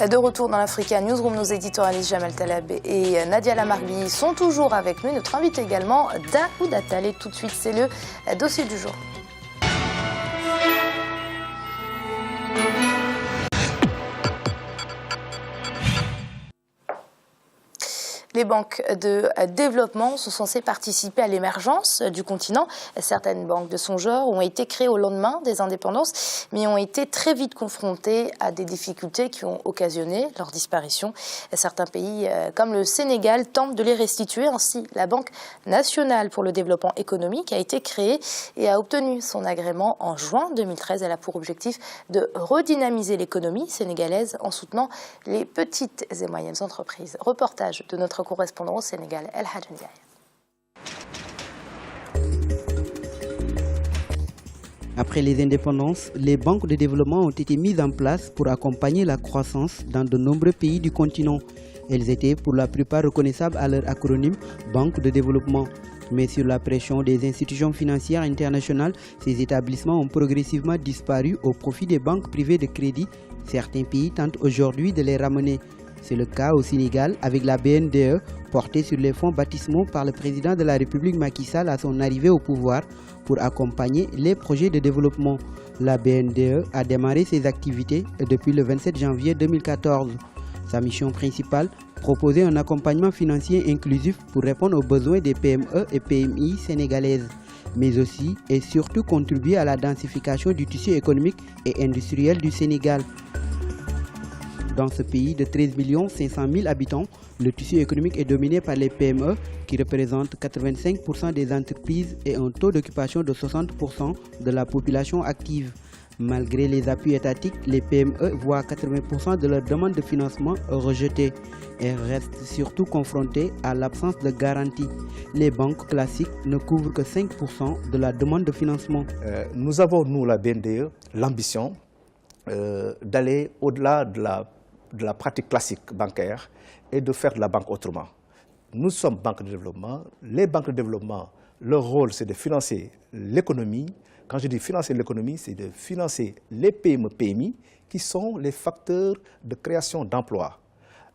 De retour dans l'Africa Newsroom, nos éditorialistes Jamal Taleb et Nadia Lamarbi sont toujours avec nous. Notre invité également, Daoud Attal. Et tout de suite, c'est le dossier du jour. Les banques de développement sont censées participer à l'émergence du continent. Certaines banques de son genre ont été créées au lendemain des indépendances, mais ont été très vite confrontées à des difficultés qui ont occasionné leur disparition. Certains pays, comme le Sénégal, tentent de les restituer. Ainsi, la Banque nationale pour le développement économique a été créée et a obtenu son agrément en juin 2013. Elle a pour objectif de redynamiser l'économie sénégalaise en soutenant les petites et moyennes entreprises. Reportage de notre correspondant au Sénégal, El Hadj Ndiaye. Après les indépendances, les banques de développement ont été mises en place pour accompagner la croissance dans de nombreux pays du continent. Elles étaient pour la plupart reconnaissables à leur acronyme Banque de développement. Mais sur la pression des institutions financières internationales, ces établissements ont progressivement disparu au profit des banques privées de crédit. Certains pays tentent aujourd'hui de les ramener. C'est le cas au Sénégal avec la BNDE, portée sur les fonds baptismaux par le président de la République Macky Sall à son arrivée au pouvoir pour accompagner les projets de développement. La BNDE a démarré ses activités depuis le 27 janvier 2014. Sa mission principale, proposer un accompagnement financier inclusif pour répondre aux besoins des PME et PMI sénégalaises, mais aussi et surtout contribuer à la densification du tissu économique et industriel du Sénégal. Dans ce pays de 13 500 000 habitants, le tissu économique est dominé par les PME qui représentent 85% des entreprises et un taux d'occupation de 60% de la population active. Malgré les appuis étatiques, les PME voient 80% de leurs demandes de financement rejetées et restent surtout confrontées à l'absence de garantie. Les banques classiques ne couvrent que 5% de la demande de financement. Nous avons, nous, la BNDE, l'ambition d'aller au-delà de la pratique classique bancaire et de faire de la banque autrement. Nous sommes banque de développement. Les banques de développement, leur rôle, c'est de financer l'économie. Quand je dis financer l'économie, c'est de financer les PME-PMI qui sont les facteurs de création d'emplois.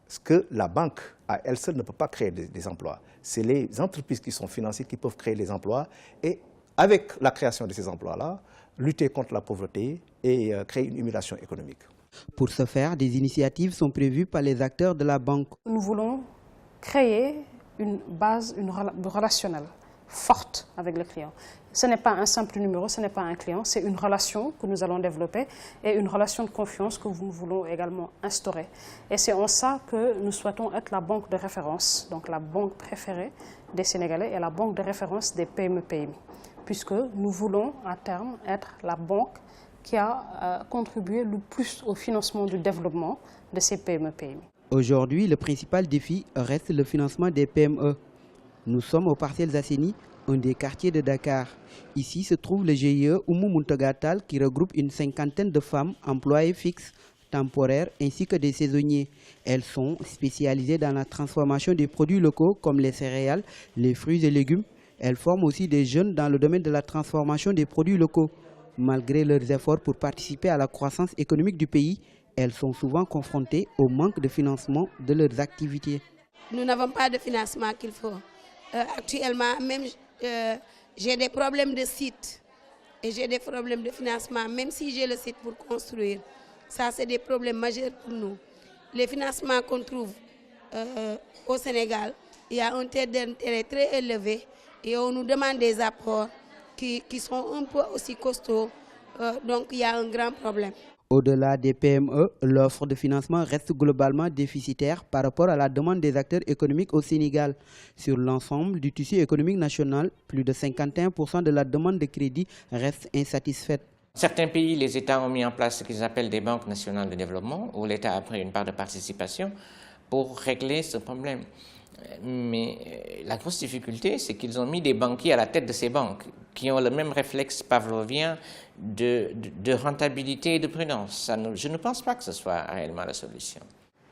Parce que la banque, à elle seule, ne peut pas créer des emplois. C'est les entreprises qui sont financées qui peuvent créer les emplois. Et avec la création de ces emplois-là, lutter contre la pauvreté et créer une immigration économique. Pour ce faire, des initiatives sont prévues par les acteurs de la banque. Nous voulons créer une base relationnelle forte avec le client. Ce n'est pas un simple numéro, ce n'est pas un client, c'est une relation que nous allons développer et une relation de confiance que nous voulons également instaurer. Et c'est en ça que nous souhaitons être la banque de référence, donc la banque préférée des Sénégalais et la banque de référence des PME-PMI, puisque nous voulons à terme être la banque qui a contribué le plus au financement du développement de ces PME-PMI. Aujourd'hui, le principal défi reste le financement des PME. Nous sommes aux Parcelles Assainies, un des quartiers de Dakar. Ici se trouve le GIE Oumou Muntagatal qui regroupe une cinquantaine de femmes employées fixes, temporaires ainsi que des saisonniers. Elles sont spécialisées dans la transformation des produits locaux comme les céréales, les fruits et légumes. Elles forment aussi des jeunes dans le domaine de la transformation des produits locaux. Malgré leurs efforts pour participer à la croissance économique du pays, elles sont souvent confrontées au manque de financement de leurs activités. Nous n'avons pas de financement qu'il faut. Actuellement, même j'ai des problèmes de site et j'ai des problèmes de financement, même si j'ai le site pour construire. Ça, c'est des problèmes majeurs pour nous. Les financements qu'on trouve au Sénégal, il y a un taux d'intérêt très élevé et on nous demande des apports qui sont un peu aussi costauds, donc il y a un grand problème. Au-delà des PME, l'offre de financement reste globalement déficitaire par rapport à la demande des acteurs économiques au Sénégal. Sur l'ensemble du tissu économique national, plus de 51% de la demande de crédit reste insatisfaite. Certains pays, les États ont mis en place ce qu'ils appellent des banques nationales de développement, où l'État a pris une part de participation pour régler ce problème. Mais la grosse difficulté, c'est qu'ils ont mis des banquiers à la tête de ces banques, qui ont le même réflexe pavlovien de rentabilité et de prudence. Je ne pense pas que ce soit réellement la solution.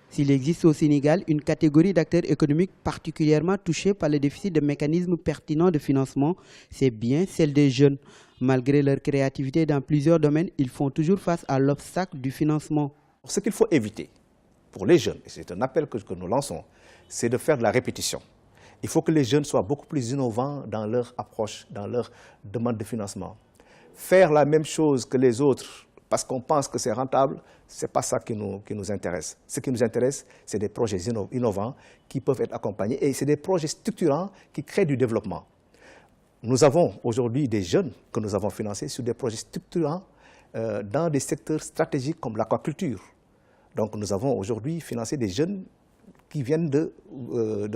S'il existe au Sénégal une catégorie d'acteurs économiques particulièrement touchés par le déficit de mécanismes pertinents de financement, c'est bien celle des jeunes. Malgré leur créativité dans plusieurs domaines, ils font toujours face à l'obstacle du financement. Ce qu'il faut éviter, pour les jeunes, et c'est un appel que nous lançons, c'est de faire de la répétition. Il faut que les jeunes soient beaucoup plus innovants dans leur approche, dans leur demande de financement. Faire la même chose que les autres parce qu'on pense que c'est rentable, ce n'est pas ça qui nous intéresse. Ce qui nous intéresse, c'est des projets innovants qui peuvent être accompagnés et c'est des projets structurants qui créent du développement. Nous avons aujourd'hui des jeunes que nous avons financés sur des projets structurants dans des secteurs stratégiques comme l'aquaculture. Donc nous avons aujourd'hui financé des jeunes qui viennent de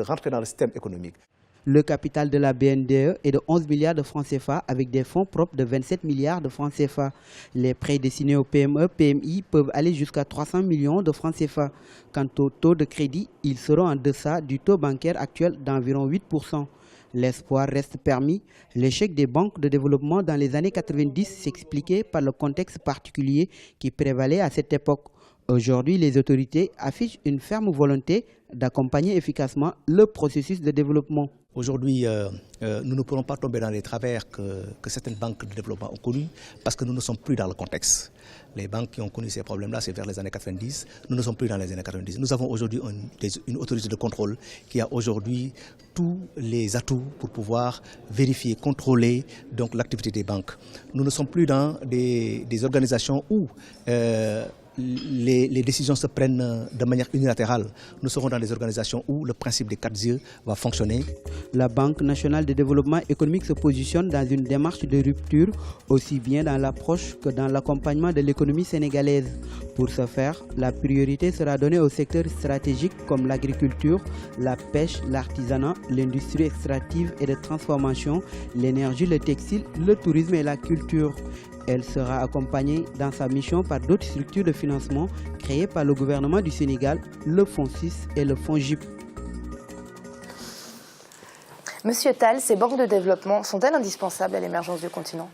rentrer dans le système économique. Le capital de la BNDE est de 11 milliards de francs CFA avec des fonds propres de 27 milliards de francs CFA. Les prêts destinés aux PME, PMI peuvent aller jusqu'à 300 millions de francs CFA. Quant au taux de crédit, ils seront en deçà du taux bancaire actuel d'environ 8%. L'espoir reste permis. L'échec des banques de développement dans les années 90 s'expliquait par le contexte particulier qui prévalait à cette époque. Aujourd'hui, les autorités affichent une ferme volonté d'accompagner efficacement le processus de développement. Aujourd'hui, nous ne pourrons pas tomber dans les travers que certaines banques de développement ont connus parce que nous ne sommes plus dans le contexte. Les banques qui ont connu ces problèmes-là, c'est vers les années 90. Nous ne sommes plus dans les années 90. Nous avons aujourd'hui une autorité de contrôle qui a aujourd'hui tous les atouts pour pouvoir vérifier, contrôler donc l'activité des banques. Nous ne sommes plus dans des organisations où les décisions se prennent de manière unilatérale. Nous serons dans des organisations où le principe des 4 yeux va fonctionner. La Banque nationale de développement économique se positionne dans une démarche de rupture, aussi bien dans l'approche que dans l'accompagnement de l'économie sénégalaise. Pour ce faire, la priorité sera donnée aux secteurs stratégiques comme l'agriculture, la pêche, l'artisanat, l'industrie extractive et de transformation, l'énergie, le textile, le tourisme et la culture. Elle sera accompagnée dans sa mission par d'autres structures de financement créées par le gouvernement du Sénégal, le Fonds 6 et le Fonds JIP. Monsieur Tall, ces banques de développement sont-elles indispensables à l'émergence du continent ?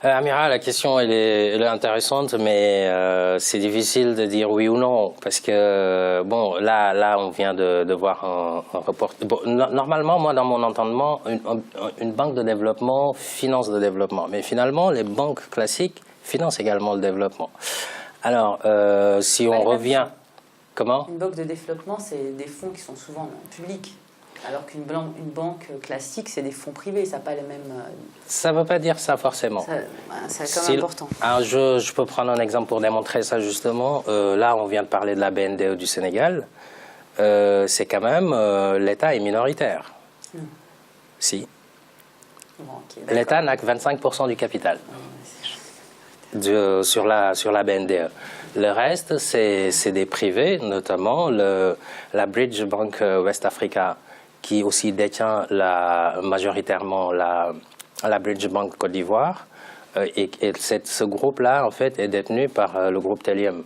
Amira, la question elle est intéressante, mais c'est difficile de dire oui ou non, parce que bon, là on vient de voir un report. Bon, normalement, moi dans mon entendement, une banque de développement finance le développement, mais finalement les banques classiques financent également le développement. Alors, si on revient, comment ? Une banque de développement, c'est des fonds qui sont souvent publics. Alors qu'une banque classique, c'est des fonds privés, ça n'a pas les mêmes... Ça ne veut pas dire ça forcément. C'est quand même important. Alors je peux prendre un exemple pour démontrer ça justement. Là, on vient de parler de la BNDE du Sénégal. C'est quand même... l'État est minoritaire. Si. Bon, okay, l'État n'a que 25% du capital sur la BNDE. Le reste, c'est des privés, notamment la Bridge Bank West Africa, qui aussi détient majoritairement la Bridge Bank Côte d'Ivoire. Et ce groupe-là, en fait, est détenu par le groupe Telium,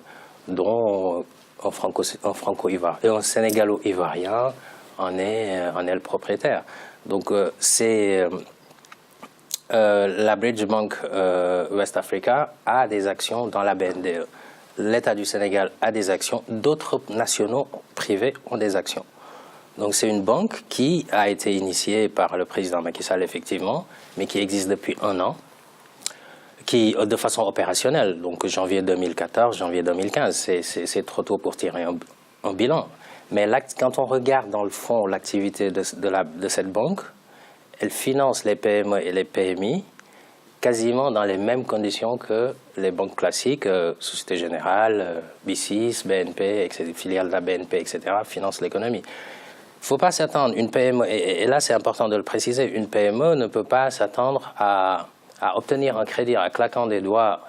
dont un franco-ivoirien et un sénégalo-ivoirien en est le propriétaire. Donc, la Bridge Bank West Africa a des actions dans la BNDE. L'État du Sénégal a des actions, d'autres nationaux privés ont des actions. Donc c'est une banque qui a été initiée par le président Macky Sall, effectivement, mais qui existe depuis 1 an, qui de façon opérationnelle, donc janvier 2014, janvier 2015, c'est trop tôt pour tirer un bilan. Mais là, quand on regarde dans le fond l'activité de cette banque, elle finance les PME et les PMI quasiment dans les mêmes conditions que les banques classiques, Société Générale, B6, BNP, etc., filiales de la BNP, etc., financent l'économie. Il ne faut pas s'attendre, une PME, et là c'est important de le préciser, une PME ne peut pas s'attendre à obtenir un crédit en claquant des doigts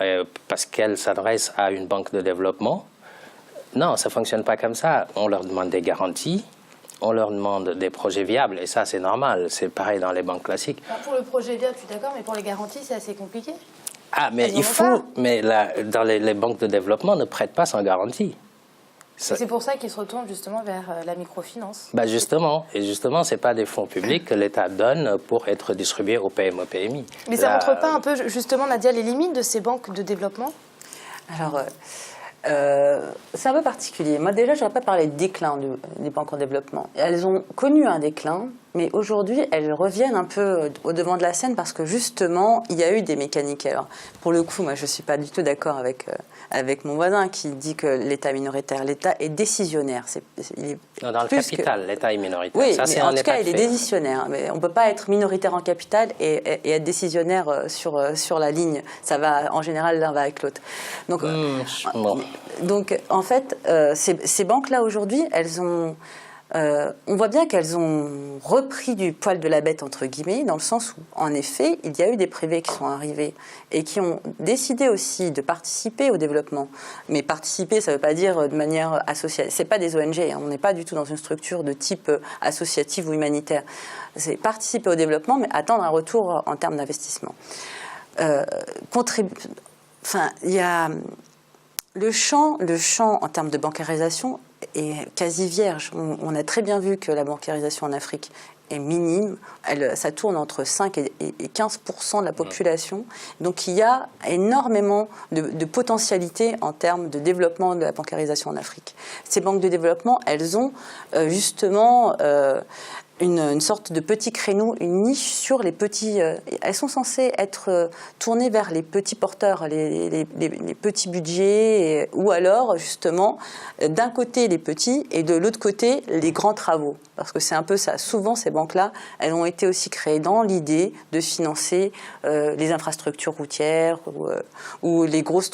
parce qu'elle s'adresse à une banque de développement. Non, ça ne fonctionne pas comme ça. On leur demande des garanties. On leur demande des projets viables, et ça c'est normal, c'est pareil dans les banques classiques. Alors pour le projet viable, je suis d'accord, mais pour les garanties, c'est assez compliqué. Ah, mais il faut, mais dans les banques de développement ne prêtent pas sans garantie. C'est pour ça qu'ils se retournent justement vers la microfinance. Bah justement, ce n'est pas des fonds publics que l'État donne pour être distribués aux PME, PMI. Mais ça ne montre pas un peu, justement, Nadia, les limites de ces banques de développement ? Alors, c'est un peu particulier. Moi, déjà, je n'aurais pas parlé de déclin des banques en développement. Elles ont connu un déclin, Mais aujourd'hui, elles reviennent un peu au devant de la scène parce que justement, il y a eu des mécaniques. Alors, pour le coup, moi, je ne suis pas du tout d'accord avec mon voisin qui dit que l'État est minoritaire. L'État est décisionnaire. Dans le capital, l'État est minoritaire. Oui, ça, mais en tout cas, il est décisionnaire. Mais on ne peut pas être minoritaire en capital et être décisionnaire sur la ligne. Ça va, en général, l'un va avec l'autre. Donc, donc, en fait, ces banques-là, aujourd'hui, elles ont... on voit bien qu'elles ont repris du poil de la bête, entre guillemets, dans le sens où, en effet, il y a eu des privés qui sont arrivés et qui ont décidé aussi de participer au développement. Mais participer, ça ne veut pas dire de manière associative. Ce n'est pas des ONG, hein. On n'est pas du tout dans une structure de type associative ou humanitaire. C'est participer au développement, mais attendre un retour en termes d'investissement. Enfin, il y a le champ en termes de bancarisation est quasi vierge. On a très bien vu que la bancarisation en Afrique est minime. Ça tourne entre 5 et 15% de la population. Donc il y a énormément de potentialité en termes de développement de la bancarisation en Afrique. Ces banques de développement, elles ont justement... une sorte de petit créneau, une niche sur les petits... elles sont censées être tournées vers les petits porteurs, les petits budgets, ou alors, justement, d'un côté les petits et de l'autre côté les grands travaux. Parce que c'est un peu ça. Souvent, ces banques-là, elles ont été aussi créées dans l'idée de financer les infrastructures routières ou les grosses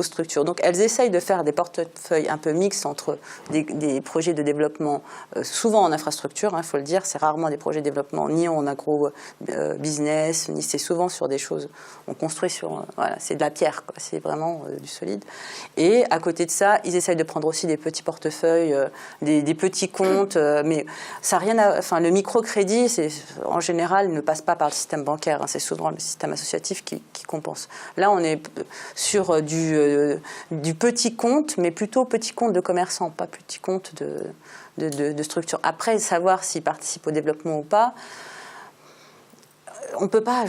structures. Donc, elles essayent de faire des portefeuilles un peu mixtes entre des projets de développement, souvent en infrastructure, il faut le dire. C'est rarement des projets de développement ni en agro-business, ni c'est souvent sur des choses, on construit sur, voilà, c'est de la pierre, quoi, c'est vraiment du solide. Et à côté de ça, ils essayent de prendre aussi des petits portefeuilles, des petits comptes, mais ça n'a rien à... Enfin, le microcrédit, en général, ne passe pas par le système bancaire, hein, c'est souvent le système associatif qui compense. Là, on est sur du petit compte, mais plutôt petit compte de commerçant, pas petit compte de structure. Après, savoir s'ils participent au développement ou pas, on peut pas.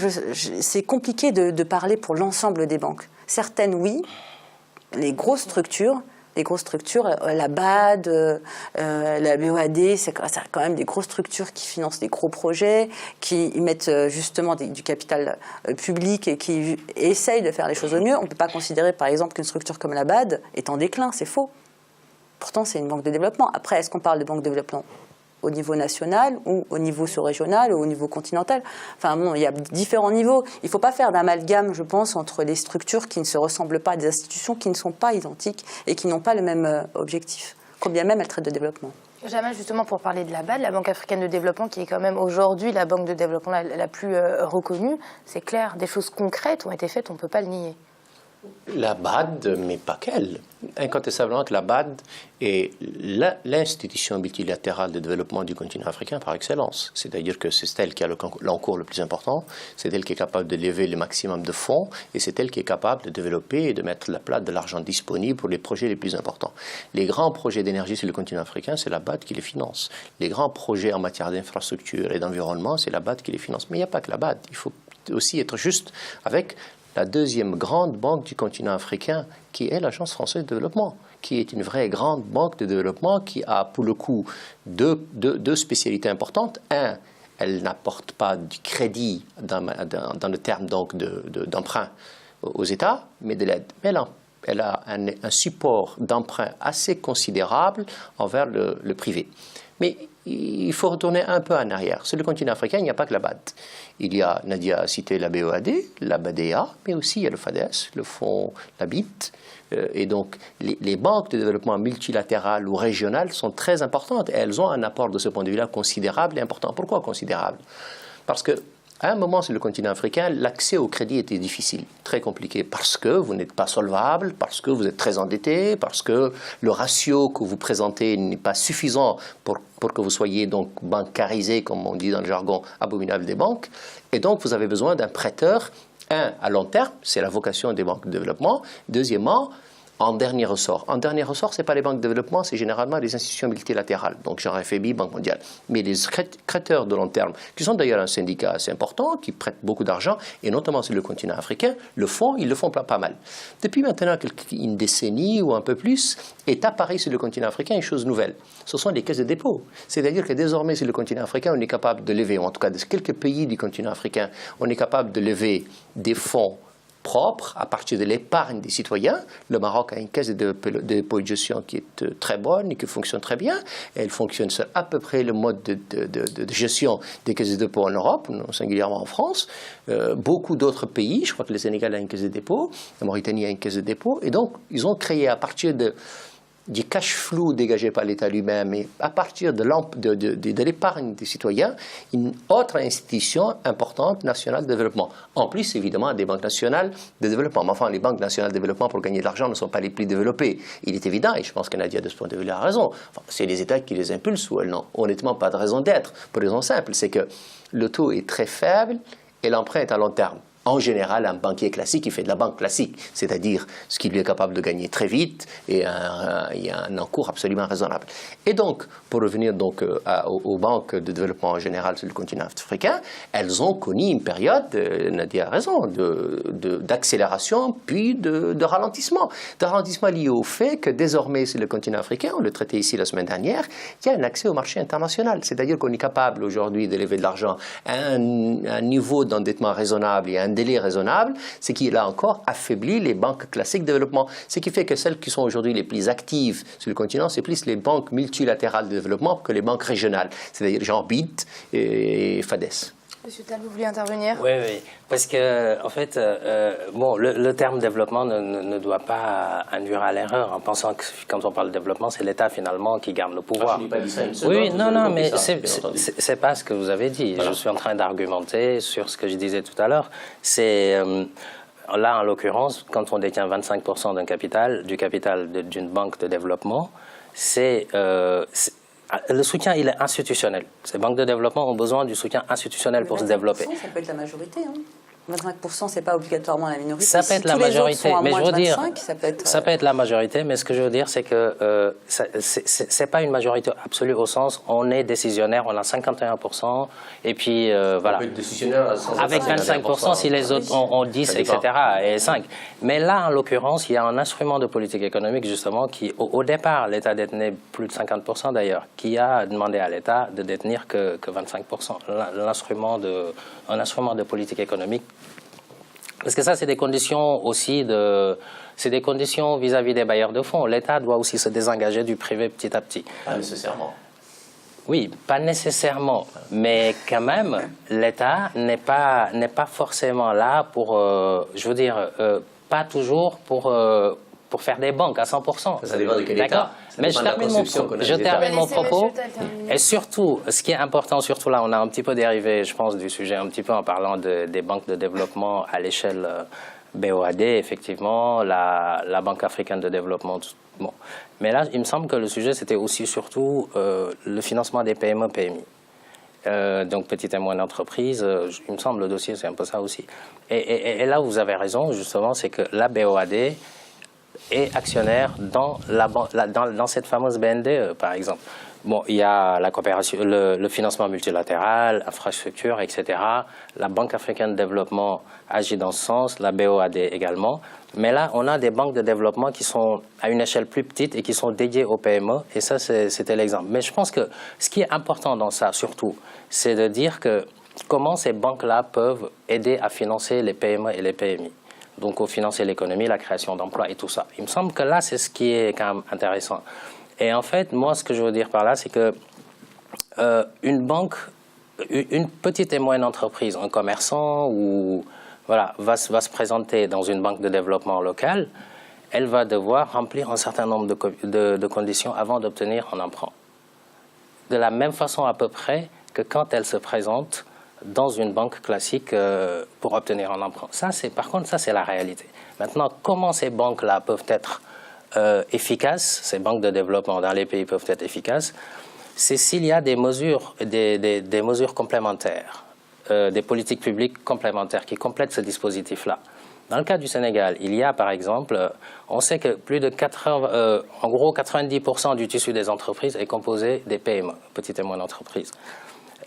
C'est compliqué de parler pour l'ensemble des banques. Certaines, oui. Les grosses structures, la BAD, la BOAD, c'est quand même des grosses structures qui financent des gros projets, qui mettent justement du capital public et qui essayent de faire les choses au mieux. On ne peut pas considérer, par exemple, qu'une structure comme la BAD est en déclin, c'est faux. Pourtant, c'est une banque de développement. Après, est-ce qu'on parle de banque de développement au niveau national ou au niveau sous-régional ou au niveau continental? Enfin bon, il y a différents niveaux. Il ne faut pas faire d'amalgame, je pense, entre les structures qui ne se ressemblent pas, des institutions qui ne sont pas identiques et qui n'ont pas le même objectif, combien même elles traitent de développement. Jamais justement pour parler de la BAD, la Banque africaine de développement, qui est quand même aujourd'hui la banque de développement la plus reconnue, c'est clair, des choses concrètes ont été faites, on ne peut pas le nier. La BAD, mais pas qu'elle. Incontestablement que la BAD est l'institution multilatérale de développement du continent africain par excellence. C'est-à-dire que c'est elle qui a l'encours le plus important, c'est elle qui est capable de lever le maximum de fonds et c'est elle qui est capable de développer et de mettre la plate de l'argent disponible pour les projets les plus importants. Les grands projets d'énergie sur le continent africain, c'est la BAD qui les finance. Les grands projets en matière d'infrastructure et d'environnement, c'est la BAD qui les finance. Mais il n'y a pas que la BAD. Il faut aussi être juste avec la deuxième grande banque du continent africain, qui est l'Agence française de développement, qui est une vraie grande banque de développement qui a, pour le coup, deux spécialités importantes. Un, elle n'apporte pas du crédit dans le terme donc d'emprunt aux États, mais de l'aide. Mais elle a un support d'emprunt assez considérable envers le privé. Mais il faut retourner un peu en arrière. Sur le continent africain, il n'y a pas que la BAD. Il y a, Nadia a cité la BOAD, la BADEA, mais aussi il y a le FADES, le fonds, la BIT. Et donc, les banques de développement multilatérales ou régionales sont très importantes. Et elles ont un apport de ce point de vue-là considérable et important. Pourquoi considérable? Parce que à un moment, sur le continent africain, l'accès au crédit était difficile, très compliqué, parce que vous n'êtes pas solvable, parce que vous êtes très endetté, parce que le ratio que vous présentez n'est pas suffisant pour que vous soyez donc bancarisé, comme on dit dans le jargon abominable des banques. Et donc, vous avez besoin d'un prêteur, à long terme, c'est la vocation des banques de développement. Deuxièmement, en dernier ressort. En dernier ressort, ce n'est pas les banques de développement, c'est généralement les institutions multilatérales, donc genre FMI, Banque mondiale. Mais les créateurs de long terme, qui sont d'ailleurs un syndicat assez important, qui prêtent beaucoup d'argent, et notamment sur le continent africain, ils le font pas mal. Depuis maintenant une décennie ou un peu plus, est apparu sur le continent africain une chose nouvelle. Ce sont les caisses de dépôt. C'est-à-dire que désormais, sur le continent africain, on est capable de lever, en tout cas de quelques pays du continent africain, on est capable de lever des fonds propre à partir de l'épargne des citoyens. Le Maroc a une caisse de dépôt et de gestion qui est très bonne et qui fonctionne très bien. Elle fonctionne sur à peu près le mode de gestion des caisses de dépôt en Europe, singulièrement en France. Beaucoup d'autres pays, je crois que le Sénégal a une caisse de dépôt, la Mauritanie a une caisse de dépôt. Et donc, ils ont créé à partir du cash flow dégagé par l'État lui-même et à partir de l'épargne des citoyens, une autre institution importante nationale de développement. En plus, évidemment, des banques nationales de développement. Mais enfin, les banques nationales de développement pour gagner de l'argent ne sont pas les plus développées. Il est évident, et je pense que Nadia, de ce point de vue, a raison, enfin, c'est les États qui les impulsent ou elles n'ont honnêtement pas de raison d'être. Pour raison simple, c'est que le taux est très faible et l'emprunt est à long terme. En général, un banquier classique, il fait de la banque classique, c'est-à-dire ce qu'il est capable de gagner très vite et il y a un encours absolument raisonnable. Et donc, pour revenir donc aux banques de développement en général sur le continent africain, elles ont connu une période, Nadia a raison, d'accélération puis de ralentissement. De ralentissement lié au fait que désormais sur le continent africain, on le traitait ici la semaine dernière, il y a un accès au marché international. C'est-à-dire qu'on est capable aujourd'hui d'élever de l'argent à un niveau d'endettement raisonnable et à un délai raisonnable, ce qui là encore affaiblit les banques classiques de développement. Ce qui fait que celles qui sont aujourd'hui les plus actives sur le continent, c'est plus les banques multilatérales de développement que les banques régionales, c'est-à-dire genre BID et FADES. Monsieur Tal, vous vouliez intervenir? Oui, parce que, en fait, bon, le terme développement ne doit pas induire à l'erreur en pensant que quand on parle de développement, c'est l'État finalement qui garde le pouvoir. Je n'ai pas dit ça une seconde. Oui, non, mais c'est pas ce que vous avez dit. Voilà. Je suis en train d'argumenter sur ce que je disais tout à l'heure. C'est là, en l'occurrence, quand on détient 25% du capital d'une banque de développement, le soutien, il est institutionnel. Ces banques de développement ont besoin du soutien institutionnel pour se développer. Ça peut être la majorité. 25%, ce n'est pas obligatoirement la minorité. Ça peut être la majorité, mais je veux dire, ça peut être la majorité, mais ce que je veux dire, c'est que c'est pas une majorité absolue au sens on est décisionnaire, on a 51%, et puis voilà. On peut être décisionnaire avec 25% si les autres ont 10, etc. et 5. Mais là, en l'occurrence, il y a un instrument de politique économique, justement, qui, au départ, l'État détenait plus de 50% d'ailleurs, qui a demandé à l'État de détenir que 25%. Un instrument de politique économique. Parce que ça, c'est des conditions aussi c'est des conditions vis-à-vis des bailleurs de fonds. L'État doit aussi se désengager du privé petit à petit. Pas nécessairement. Oui, pas nécessairement. Mais quand même, l'État n'est pas forcément là pour, je veux dire, pas toujours pour faire des banques à 100%. Ça dépend de quel État. Mais je termine mon propos. Et surtout, ce qui est important, surtout là, on a un petit peu dérivé, je pense, du sujet, un petit peu en parlant des banques de développement à l'échelle BOAD, effectivement, la Banque africaine de développement. Bon. Mais là, il me semble que le sujet, c'était aussi surtout le financement des PME, PMI. Donc, petite et moyenne entreprise, il me semble, le dossier, c'est un peu ça aussi. Et là, vous avez raison, justement, c'est que la BOAD est actionnaire dans cette fameuse BNDE, par exemple. Bon, il y a la coopération, le financement multilatéral, infrastructure, etc. La Banque africaine de développement agit dans ce sens, la BOAD également. Mais là, on a des banques de développement qui sont à une échelle plus petite et qui sont dédiées aux PME. Et ça, c'était l'exemple. Mais je pense que ce qui est important dans ça, surtout, c'est de dire que comment ces banques-là peuvent aider à financer les PME et les PMI. Donc, au financer l'économie, la création d'emplois et tout ça. Il me semble que là, c'est ce qui est quand même intéressant. Et en fait, moi, ce que je veux dire par là, c'est que une banque, une petite et moyenne entreprise, un commerçant, ou, voilà, va se présenter dans une banque de développement local, elle va devoir remplir un certain nombre de conditions avant d'obtenir un emprunt. De la même façon à peu près que quand elle se présente dans une banque classique pour obtenir un emprunt. Par contre, ça, c'est la réalité. Maintenant, comment ces banques-là peuvent être efficaces, ces banques de développement dans les pays peuvent être efficaces, c'est s'il y a des mesures complémentaires des politiques publiques complémentaires qui complètent ce dispositif-là. Dans le cas du Sénégal, il y a par exemple, on sait que plus de 90% du tissu des entreprises est composé des PME, petites et moyennes entreprises.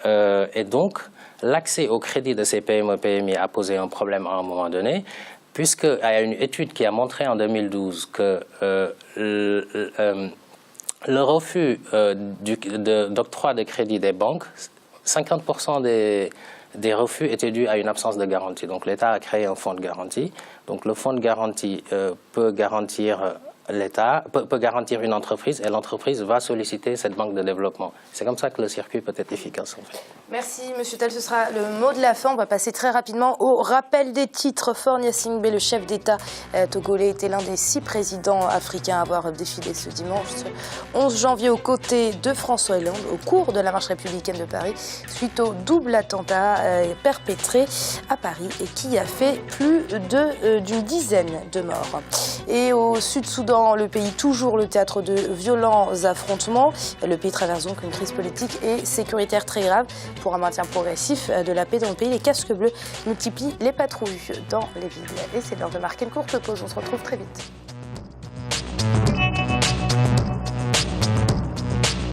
Et donc, l'accès au crédit de ces PME-PMI a posé un problème à un moment donné, puisqu'il y a une étude qui a montré en 2012 que le refus d'octroi de crédit des banques, 50% des refus étaient dus à une absence de garantie. Donc l'État a créé un fonds de garantie. Donc le fonds de garantie peut garantir l'État, peut garantir une entreprise, et l'entreprise va solliciter cette banque de développement. C'est comme ça que le circuit peut être efficace en fait. Merci Monsieur Tall, ce sera le mot de la fin. On va passer très rapidement au rappel des titres. Faure Gnassingbé, le chef d'État togolais, était l'un des 6 présidents africains à avoir défilé ce dimanche 11 janvier aux côtés de François Hollande au cours de la marche républicaine de Paris suite au double attentat perpétré à Paris et qui a fait plus d'une dizaine de morts. Et au Sud-Soudan, le pays toujours le théâtre de violents affrontements. Le pays traverse donc une crise politique et sécuritaire très grave. Pour un maintien progressif de la paix dans le pays, les casques bleus multiplient les patrouilles dans les villes. Et c'est l'heure de marquer une courte pause. On se retrouve très vite.